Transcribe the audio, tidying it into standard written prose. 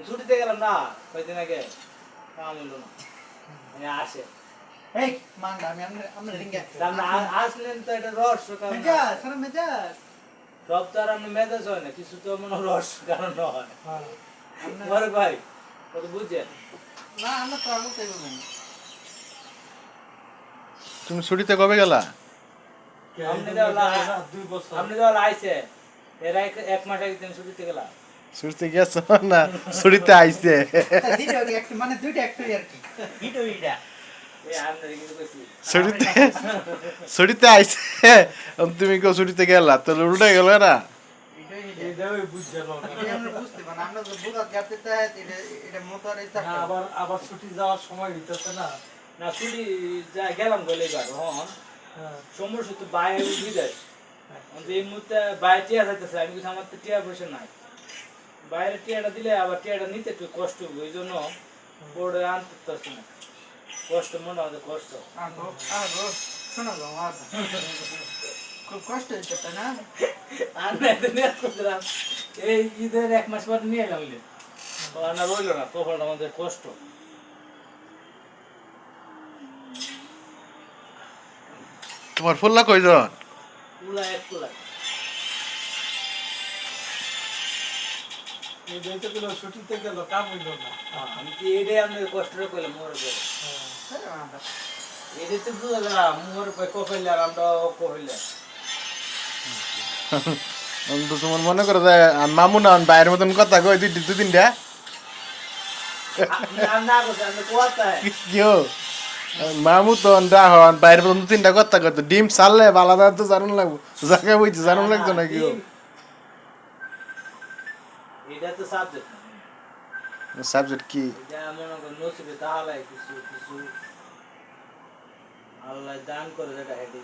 ছুটিতে গেলাম না কয়েকদিন আগে কাম হলো না আসে এই মাংডা আমি আমরা রিঙ্গে আসলেন তো এটা রহস্য কারণ মেজাজ সারা মেজাজ সব তো আর আমরা মেজাজ হয় না কিছু তো মনে হয় রহস্য কারণ হয় হ্যাঁ বড় ভাই কত বুঝছেন না আমরা তো আগে তাই বলবেন তুমি ছুটিতে কবে গেলা? আপনি দেওয়াল আইসে এরা এক মাস আগে তুমি ছুটিতে গেলা ছুটিতে গেছো না ছুটিতে আইছে? দুইটা একটু মানে দুইটা একটু আর কি ভিডিও এটা ছুটিতে ছুটিতে আইছে তুমি কেউ ছুটিতে গেলা তো উল্টে গেল না? আবার ছুটি যাওয়ার সময় হইতেছে না না ছুটি গেলাম বলে সমস্যা তো বাইরে বিদেশ এই মুহূর্তে বাইরে টিয়া যাইতেছে আমি কিছু আমার তো টিয়া পয়সা নাই বাইরে টিয়াটা দিলে আবার টিয়াটা নিতে একটু কষ্ট হবে ওই জন্য বোর্ডে আনতে পারছি না কষ্ট মনে হয় কষ্ট শোনো খুব কষ্ট হচ্ছে না আর এই ঈদের এক মাস পর নিয়ে এলাম না রইল না তখন আমাদের কষ্ট তোমার ফুল্লা কয়জন? পুলা এক পুলা ছুটিতে গেল কাম হইল না আমি কি এটাই আপনাদের কষ্ট করলাম মোর করে এটাই তো বুঝলাম মোর কফাইলে আর আমরা কফাইলে তো তোমার মনে করো যে মামু না বাইরের মতন কথা কই দুই তিনটা না করছে আমি কোয়াতায় কেউ মামু তো হন বাইরের মতন 2-3টা কথা কইতো ডিম ছাড়লে আলাদা তো জানুন লাগবো জায়গা বইছে জানুন লাগতো না কেউ এটা তো সাবজেক্ট সাবজেক্ট কি? এটা মনে করো নসিবে তাহলে কিছু কিছু আল্লাহ দান করে যেটা হেঁটে